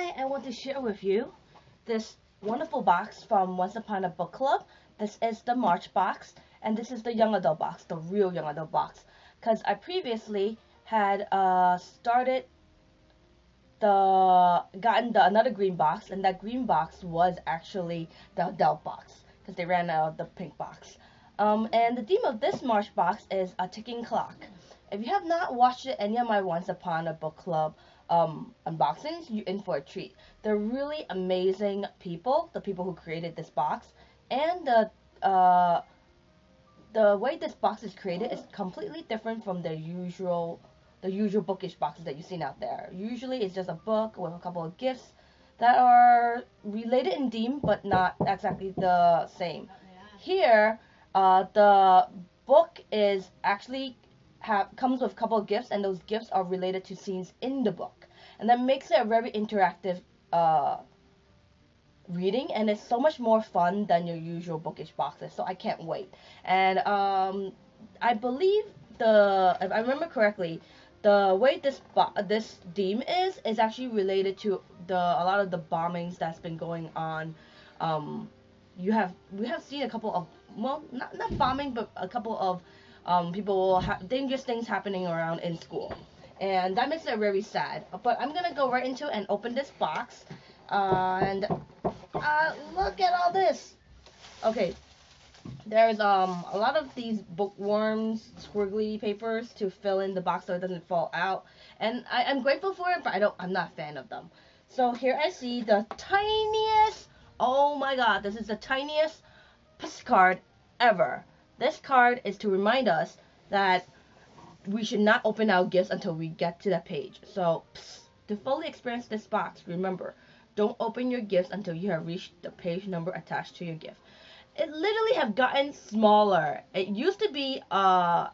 Today I want to share with you this wonderful box from Once Upon a Book Club. This is the March box, and this is the young adult box, the real young adult box. Because I previously had gotten another green box, and that green box was actually the adult box because they ran out of the pink box. And the theme of this March box is a ticking clock. If you have not watched any of my Once Upon a Book Club unboxings, you're in for a treat. They're really amazing people, the people who created this box, and the way this box is created is completely different from the usual bookish boxes that you've seen out there. Usually it's just a book with a couple of gifts that are related in theme but not exactly the same. Here, the book is actually comes with a couple of gifts, and those gifts are related to scenes in the book, and that makes it a very interactive reading, and it's so much more fun than your usual bookish boxes. So I can't wait. And I believe if I remember correctly, the way this theme is actually related to a lot of the bombings that's been going on. We have seen a couple of, well, not bombing, but a couple of dangerous things happening around in school, and that makes it very sad. But I'm gonna go right into and open this box, and look at all this. Okay, there's a lot of these bookworms, squiggly papers to fill in the box so it doesn't fall out, and I'm grateful for it, but I'm not a fan of them. So here I see the tiniest. Oh my God, this is the tiniest postcard ever. This card is to remind us that we should not open our gifts until we get to that page. So, to fully experience this box, remember, don't open your gifts until you have reached the page number attached to your gift. It literally have gotten smaller. It used to be a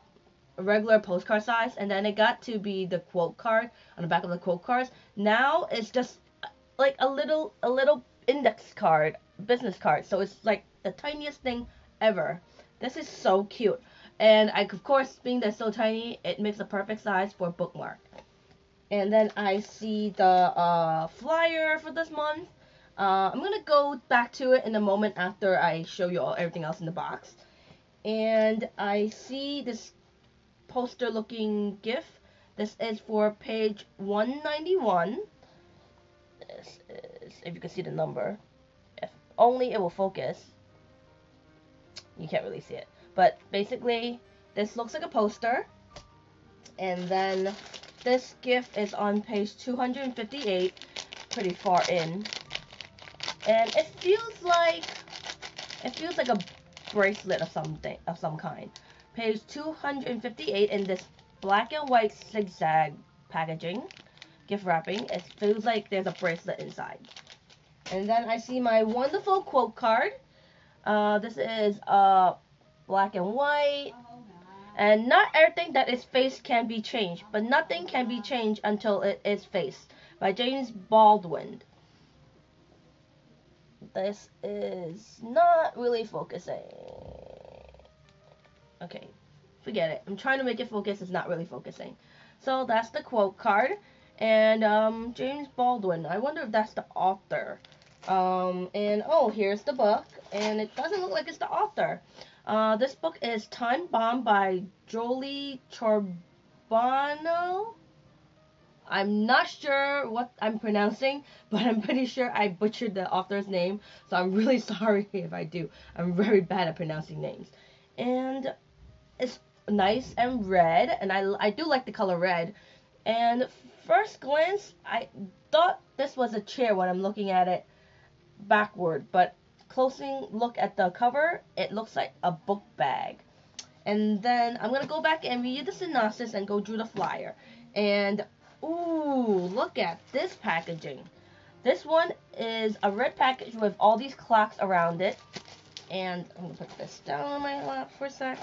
regular postcard size, and then it got to be the quote card on the back of the quote cards. Now it's just like a little index card, business card. So it's like the tiniest thing ever. This is so cute. And of course, being that so tiny, it makes a perfect size for a bookmark. And then I see the flyer for this month. I'm going to go back to it in a moment after I show you everything else in the box. And I see this poster looking gift. This is for page 191. This is, if you can see the number. If only it will focus. You can't really see it, but basically this looks like a poster, and then this gift is on page 258, pretty far in, and it feels like a bracelet of some kind. Page 258 in this black and white zigzag packaging, gift wrapping. It feels like there's a bracelet inside. And then I see my wonderful quote card. This is black and white, and not everything that is faced can be changed, but nothing can be changed until it is faced, by James Baldwin. This is not really focusing. Okay, forget it. I'm trying to make it focus. It's not really focusing. So that's the quote card, and James Baldwin. I wonder if that's the author. And oh, here's the book, and it doesn't look like it's the author. This book is Time Bomb by Jolie Chorbano. I'm not sure what I'm pronouncing, but I'm pretty sure I butchered the author's name, so I'm really sorry if I do. I'm very bad at pronouncing names. And it's nice and red, and I do like the color red. And first glance, I thought this was a chair when I'm looking at it backward, but closing look at the cover, it looks like a book bag. And then I'm gonna go back and read the synopsis and go through the flyer. And ooh, look at this packaging. This one is a red package with all these clocks around it. And I'm gonna put this down on my lap for a sec.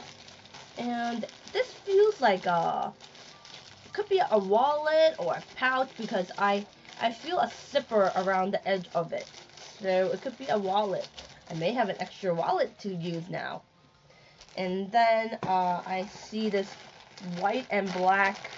And this feels like it could be a wallet or a pouch, because I feel a zipper around the edge of it. So it could be a wallet. I may have an extra wallet to use now. And then I see this white and black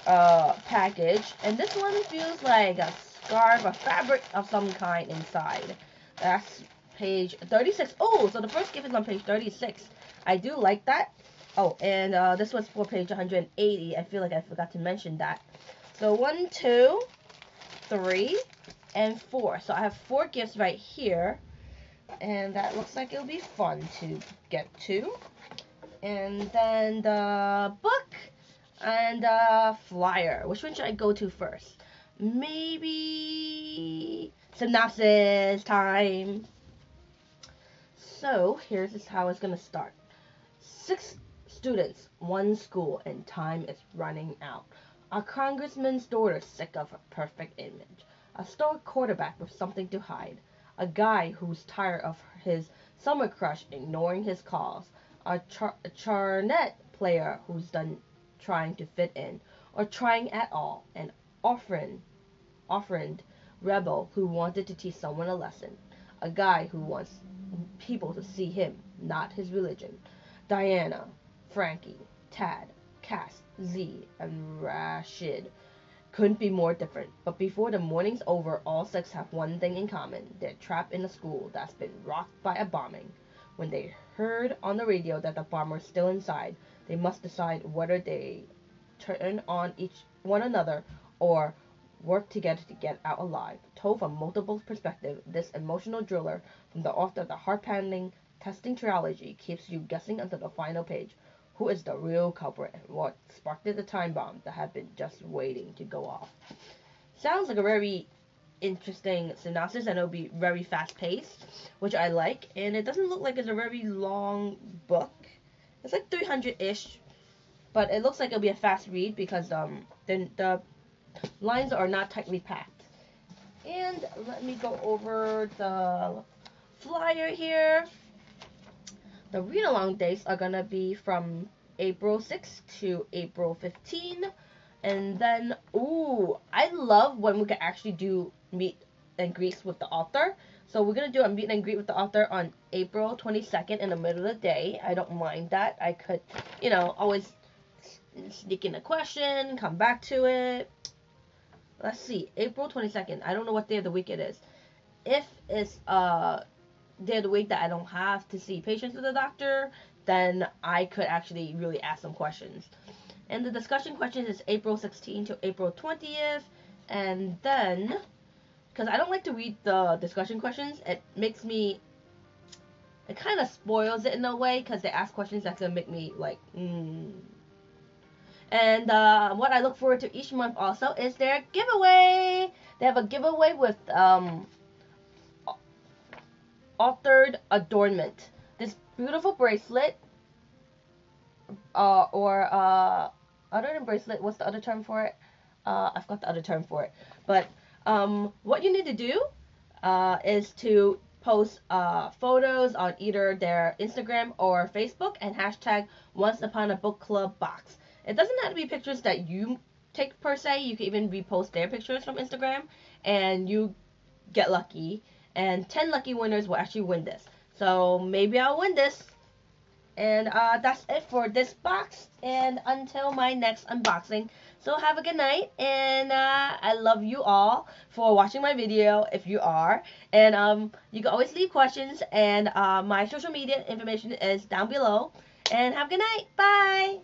package, and this one feels like a scarf, a fabric of some kind inside. That's page 36. Oh, so the first gift is on page 36. I do like that. Oh, and this was for page 180. I feel like I forgot to mention that. So 1, 2, 3, and 4. So I have 4 gifts right here. And that looks like it'll be fun to get to. And then the book and the flyer. Which one should I go to first? Maybe synopsis time. So here's how it's gonna start. 6 students, 1 school, and time is running out. A congressman's daughter sick of a perfect image. A star quarterback with something to hide. A guy who's tired of his summer crush ignoring his calls. A charnet player who's done trying to fit in, or trying at all. An orphaned rebel who wanted to teach someone a lesson. A guy who wants people to see him, not his religion. Diana, Frankie, Tad, Cass, Z, and Rashid couldn't be more different. But before the morning's over, all 6 have one thing in common. They're trapped in a school that's been rocked by a bombing. When they heard on the radio that the bomber's still inside, they must decide whether they turn on one another or work together to get out alive. Told from multiple perspectives, this emotional thriller from the author of the heart-pounding testing trilogy keeps you guessing until the final page. Who is the real culprit and what sparked the time bomb that had been just waiting to go off? Sounds like a very interesting synopsis, and it'll be very fast-paced, which I like. And it doesn't look like it's a very long book. It's like 300-ish, but it looks like it'll be a fast read because the lines are not tightly packed. And let me go over the flyer here. The read-along dates are going to be from April 6th to April 15th. And then, ooh, I love when we can actually do meet and greets with the author. So we're going to do a meet and greet with the author on April 22nd in the middle of the day. I don't mind that. I could, always sneak in a question, come back to it. Let's see, April 22nd. I don't know what day of the week it is. If it's day of the week that I don't have to see patients with the doctor, then I could actually really ask some questions. And the discussion questions is April 16th to April 20th. And then, because I don't like to read the discussion questions, it kind of spoils it in a way, because they ask questions that's going to make me like, And what I look forward to each month also is their giveaway. They have a giveaway with authored adornment. This beautiful bracelet, other than bracelet, what's the other term for it? I forgot the other term for it. But what you need to do is to post photos on either their Instagram or Facebook and hashtag Once Upon a Book Club box. It doesn't have to be pictures that you take per se. You can even repost their pictures from Instagram, and you get lucky. And 10 lucky winners will actually win this. So maybe I'll win this. And that's it for this box. And until my next unboxing. So have a good night. And I love you all for watching my video if you are. And you can always leave questions. And my social media information is down below. And have a good night. Bye.